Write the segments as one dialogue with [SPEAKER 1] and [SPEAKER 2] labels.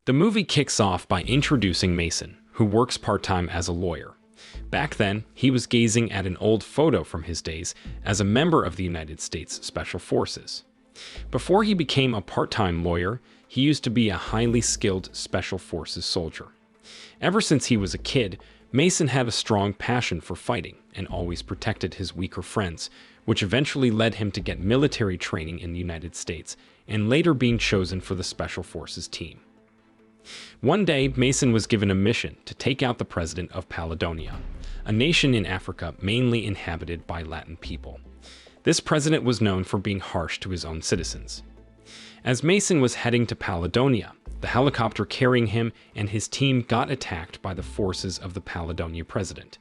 [SPEAKER 1] The movie kicks off by introducing Mason, who works part-time as a lawyer. Back then, he was gazing at an old photo from his days as a member of the United States Special Forces. Before he became a part-time lawyer, he used to be a highly skilled Special Forces soldier. Ever since he was a kid, Mason had a strong passion for fighting and always protected his weaker friends, which eventually led him to get military training in the United States and later being chosen for the Special Forces team. One day, Mason was given a mission to take out the president of Paledonia, a nation in Africa mainly inhabited by Latin people. This president was known for being harsh to his own citizens. As Mason was heading to Paledonia, the helicopter carrying him and his team got attacked by the forces of the Paledonia president.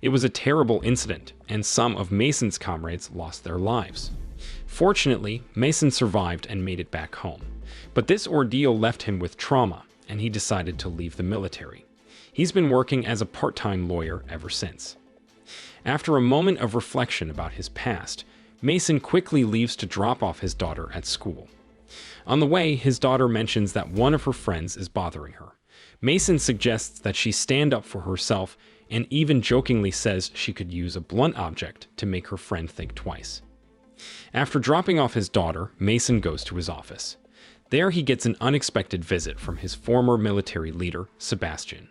[SPEAKER 1] It was a terrible incident, and some of Mason's comrades lost their lives. Fortunately, Mason survived and made it back home. But this ordeal left him with trauma, and he decided to leave the military. He's been working as a part-time lawyer ever since. After a moment of reflection about his past, Mason quickly leaves to drop off his daughter at school. On the way, his daughter mentions that one of her friends is bothering her. Mason suggests that she stand up for herself and even jokingly says she could use a blunt object to make her friend think twice. After dropping off his daughter, Mason goes to his office. There he gets an unexpected visit from his former military leader, Sebastian.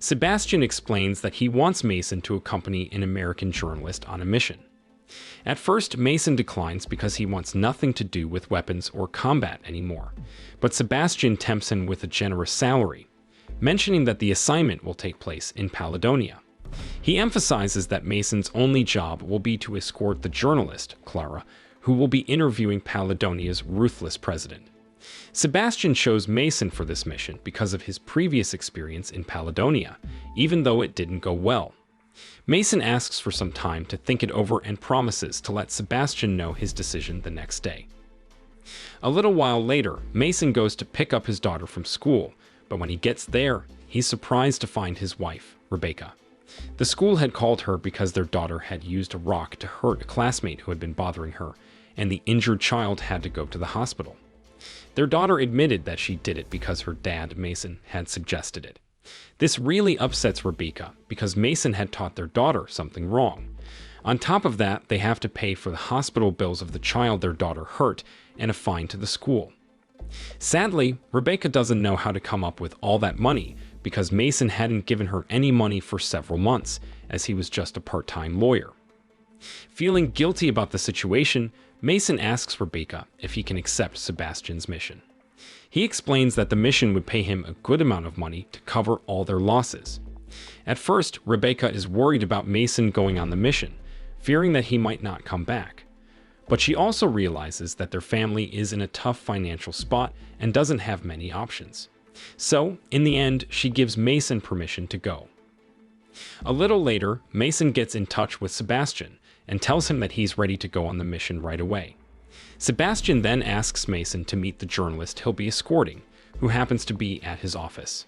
[SPEAKER 1] Sebastian explains that he wants Mason to accompany an American journalist on a mission. At first, Mason declines because he wants nothing to do with weapons or combat anymore, but Sebastian tempts him with a generous salary, mentioning that the assignment will take place in Paledonia. He emphasizes that Mason's only job will be to escort the journalist, Clara, who will be interviewing Paledonia's ruthless president. Sebastian chose Mason for this mission because of his previous experience in Paledonia, even though it didn't go well. Mason asks for some time to think it over and promises to let Sebastian know his decision the next day. A little while later, Mason goes to pick up his daughter from school, but when he gets there, he's surprised to find his wife, Rebecca. The school had called her because their daughter had used a rock to hurt a classmate who had been bothering her, and the injured child had to go to the hospital. Their daughter admitted that she did it because her dad, Mason, had suggested it. This really upsets Rebecca because Mason had taught their daughter something wrong. On top of that, they have to pay for the hospital bills of the child their daughter hurt and a fine to the school. Sadly, Rebecca doesn't know how to come up with all that money because Mason hadn't given her any money for several months, as he was just a part-time lawyer. Feeling guilty about the situation, Mason asks Rebecca if he can accept Sebastian's mission. He explains that the mission would pay him a good amount of money to cover all their losses. At first, Rebecca is worried about Mason going on the mission, fearing that he might not come back. But she also realizes that their family is in a tough financial spot and doesn't have many options. So, in the end, she gives Mason permission to go. A little later, Mason gets in touch with Sebastian and tells him that he's ready to go on the mission right away. Sebastian then asks Mason to meet the journalist he'll be escorting, who happens to be at his office.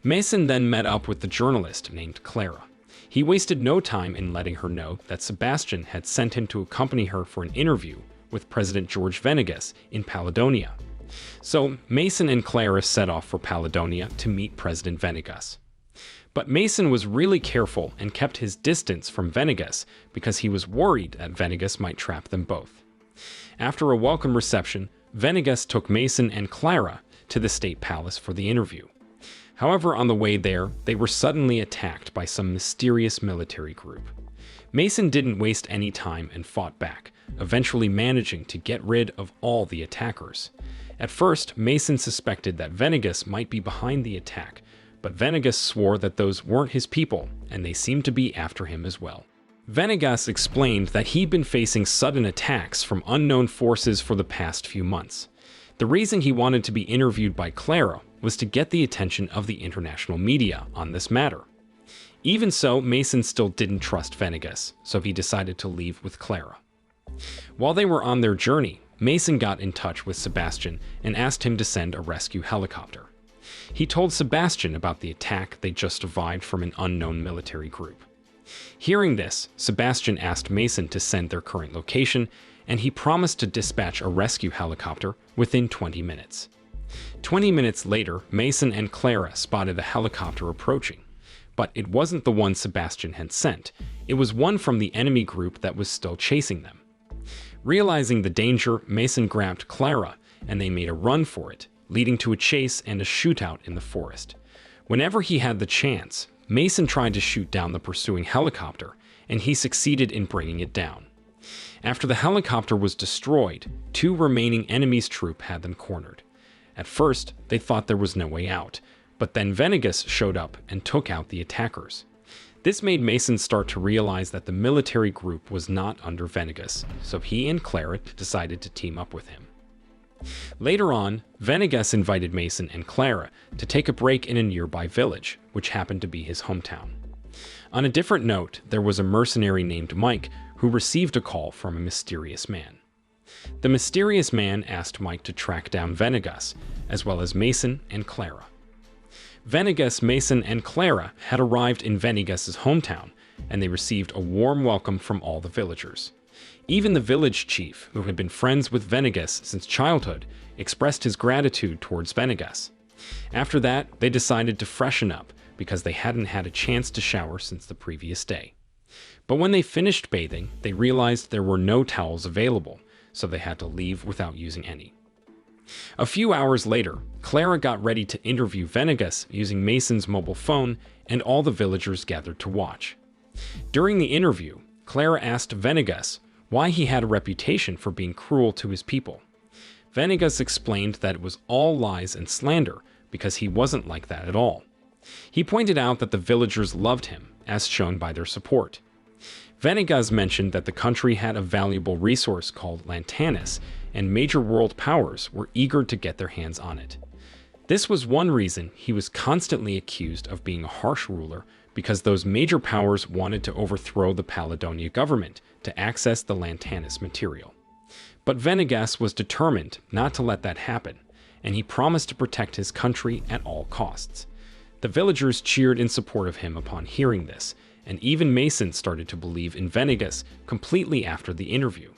[SPEAKER 1] Mason then met up with the journalist named Clara. He wasted no time in letting her know that Sebastian had sent him to accompany her for an interview with President George Venegas in Paledonia. So Mason and Clara set off for Paledonia to meet President Venegas. But Mason was really careful and kept his distance from Venegas because he was worried that Venegas might trap them both. After a welcome reception, Venegas took Mason and Clara to the state palace for the interview. However, on the way there, they were suddenly attacked by some mysterious military group. Mason didn't waste any time and fought back, eventually managing to get rid of all the attackers. At first, Mason suspected that Venegas might be behind the attack, but Venegas swore that those weren't his people, and they seemed to be after him as well. Venegas explained that he'd been facing sudden attacks from unknown forces for the past few months. The reason he wanted to be interviewed by Clara was to get the attention of the international media on this matter. Even so, Mason still didn't trust Venegas, so he decided to leave with Clara. While they were on their journey, Mason got in touch with Sebastian and asked him to send a rescue helicopter. He told Sebastian about the attack they just survived from an unknown military group. Hearing this, Sebastian asked Mason to send their current location, and he promised to dispatch a rescue helicopter within 20 minutes. 20 minutes later, Mason and Clara spotted a helicopter approaching. But it wasn't the one Sebastian had sent. It was one from the enemy group that was still chasing them. Realizing the danger, Mason grabbed Clara, and they made a run for it, leading to a chase and a shootout in the forest. Whenever he had the chance, Mason tried to shoot down the pursuing helicopter, and he succeeded in bringing it down. After the helicopter was destroyed, 2 remaining enemies' troop had them cornered. At first, they thought there was no way out, but then Venegas showed up and took out the attackers. This made Mason start to realize that the military group was not under Venegas, so he and Clara decided to team up with him. Later on, Venegas invited Mason and Clara to take a break in a nearby village, which happened to be his hometown. On a different note, there was a mercenary named Mike who received a call from a mysterious man. The mysterious man asked Mike to track down Venegas, as well as Mason and Clara. Venegas, Mason, and Clara had arrived in Venegas's hometown, and they received a warm welcome from all the villagers. Even the village chief, who had been friends with Venegas since childhood, expressed his gratitude towards Venegas. After that, they decided to freshen up because they hadn't had a chance to shower since the previous day. But when they finished bathing, they realized there were no towels available, so they had to leave without using any. A few hours later, Clara got ready to interview Venegas using Mason's mobile phone, and all the villagers gathered to watch. During the interview, Clara asked Venegas why he had a reputation for being cruel to his people. Venegas explained that it was all lies and slander because he wasn't like that at all. He pointed out that the villagers loved him, as shown by their support. Venegas mentioned that the country had a valuable resource called Lantanis, and major world powers were eager to get their hands on it. This was one reason he was constantly accused of being a harsh ruler, because those major powers wanted to overthrow the Paladonia government to access the Lantanis material. But Venegas was determined not to let that happen, and he promised to protect his country at all costs. The villagers cheered in support of him upon hearing this, and even Mason started to believe in Venegas completely after the interview.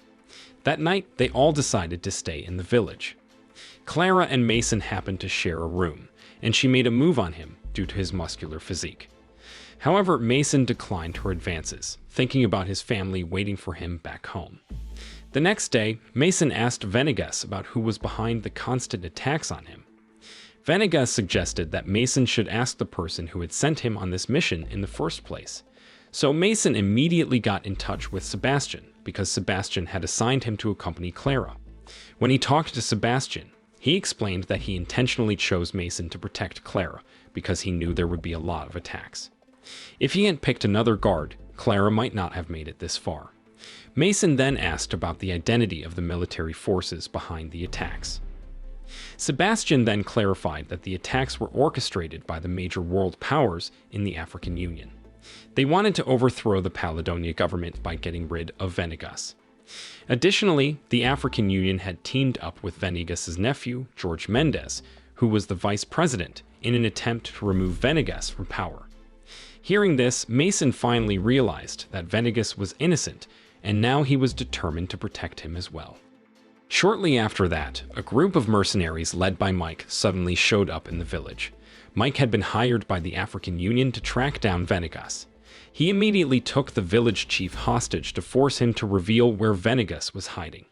[SPEAKER 1] That night, they all decided to stay in the village. Clara and Mason happened to share a room, and she made a move on him due to his muscular physique. However, Mason declined her advances, thinking about his family waiting for him back home. The next day, Mason asked Venegas about who was behind the constant attacks on him. Venegas suggested that Mason should ask the person who had sent him on this mission in the first place. So Mason immediately got in touch with Sebastian, because Sebastian had assigned him to accompany Clara. When he talked to Sebastian, he explained that he intentionally chose Mason to protect Clara, because he knew there would be a lot of attacks. If he had picked another guard, Clara might not have made it this far. Mason then asked about the identity of the military forces behind the attacks. Sebastian then clarified that the attacks were orchestrated by the major world powers in the African Union. They wanted to overthrow the Paladonia government by getting rid of Venegas. Additionally, the African Union had teamed up with Venegas' nephew, George Mendes, who was the vice president, in an attempt to remove Venegas from power. Hearing this, Mason finally realized that Venegas was innocent, and now he was determined to protect him as well. Shortly after that, a group of mercenaries led by Mike suddenly showed up in the village. Mike had been hired by the African Union to track down Venegas. He immediately took the village chief hostage to force him to reveal where Venegas was hiding.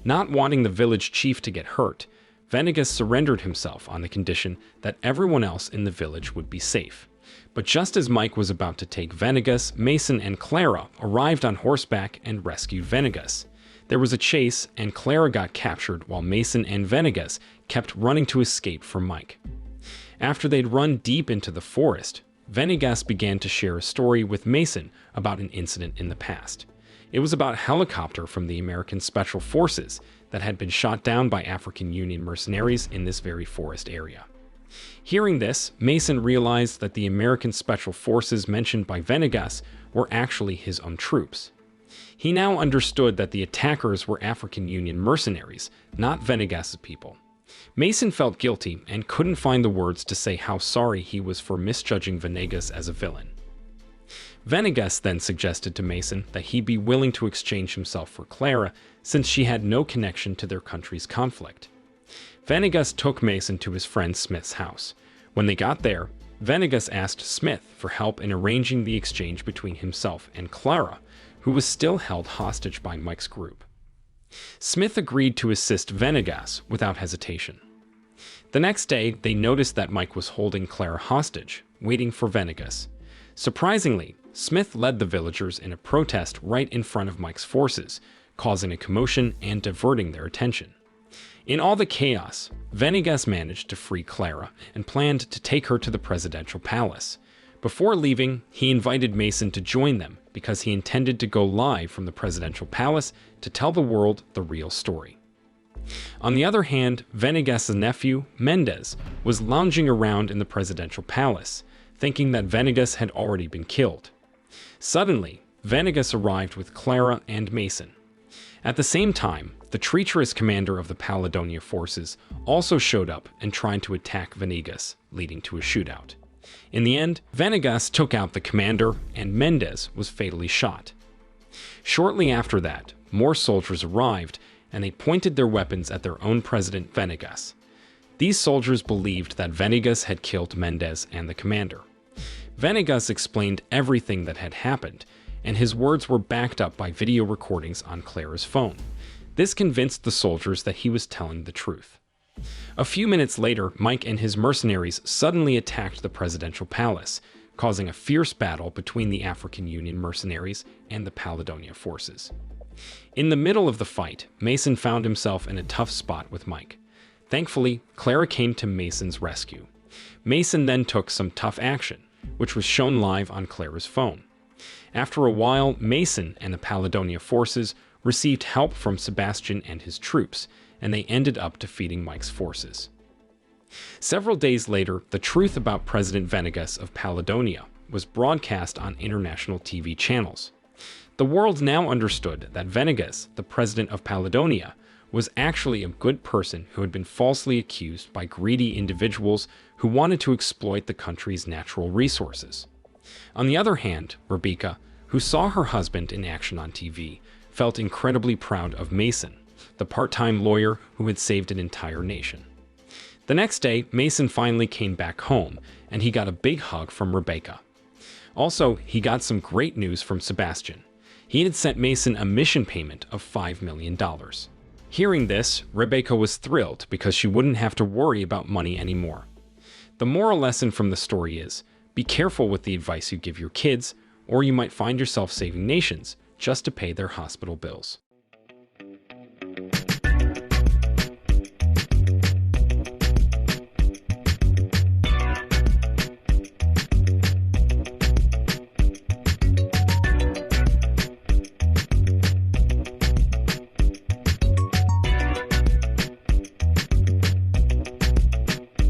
[SPEAKER 1] Not wanting the village chief to get hurt, Venegas surrendered himself on the condition that everyone else in the village would be safe. But just as Mike was about to take Venegas, Mason and Clara arrived on horseback and rescued Venegas. There was a chase, and Clara got captured while Mason and Venegas kept running to escape from Mike. After they'd run deep into the forest, Venegas began to share a story with Mason about an incident in the past. It was about a helicopter from the American Special Forces that had been shot down by African Union mercenaries in this very forest area. Hearing this, Mason realized that the American Special Forces mentioned by Venegas were actually his own troops. He now understood that the attackers were African Union mercenaries, not Venegas' people. Mason felt guilty and couldn't find the words to say how sorry he was for misjudging Venegas as a villain. Venegas then suggested to Mason that he be willing to exchange himself for Clara, since she had no connection to their country's conflict. Venegas took Mason to his friend Smith's house. When they got there, Venegas asked Smith for help in arranging the exchange between himself and Clara, who was still held hostage by Mike's group. Smith agreed to assist Venegas without hesitation. The next day, they noticed that Mike was holding Clara hostage, waiting for Venegas. Surprisingly, Smith led the villagers in a protest right in front of Mike's forces, causing a commotion and diverting their attention. In all the chaos, Venegas managed to free Clara and planned to take her to the presidential palace. Before leaving, he invited Mason to join them because he intended to go live from the presidential palace to tell the world the real story. On the other hand, Venegas' nephew, Mendez, was lounging around in the presidential palace, thinking that Venegas had already been killed. Suddenly, Venegas arrived with Clara and Mason. At the same time, the treacherous commander of the Paladonia forces also showed up and tried to attack Venegas, leading to a shootout. In the end, Venegas took out the commander, and Mendez was fatally shot. Shortly after that, more soldiers arrived, and they pointed their weapons at their own president, Venegas. These soldiers believed that Venegas had killed Mendez and the commander. Venegas explained everything that had happened, and his words were backed up by video recordings on Clara's phone. This convinced the soldiers that he was telling the truth. A few minutes later, Mike and his mercenaries suddenly attacked the presidential palace, causing a fierce battle between the African Union mercenaries and the Paladonia forces. In the middle of the fight, Mason found himself in a tough spot with Mike. Thankfully, Clara came to Mason's rescue. Mason then took some tough action, which was shown live on Clara's phone. After a while, Mason and the Paladonia forces received help from Sebastian and his troops, and they ended up defeating Mike's forces. Several days later, the truth about President Venegas of Paladonia was broadcast on international TV channels. The world now understood that Venegas, the president of Paladonia, was actually a good person who had been falsely accused by greedy individuals who wanted to exploit the country's natural resources. On the other hand, Rebecca, who saw her husband in action on TV, felt incredibly proud of Mason, the part-time lawyer who had saved an entire nation. The next day, Mason finally came back home, and he got a big hug from Rebecca. Also, he got some great news from Sebastian. He had sent Mason a mission payment of $5 million. Hearing this, Rebecca was thrilled because she wouldn't have to worry about money anymore. The moral lesson from the story is, be careful with the advice you give your kids, or you might find yourself saving nations just to pay their hospital bills.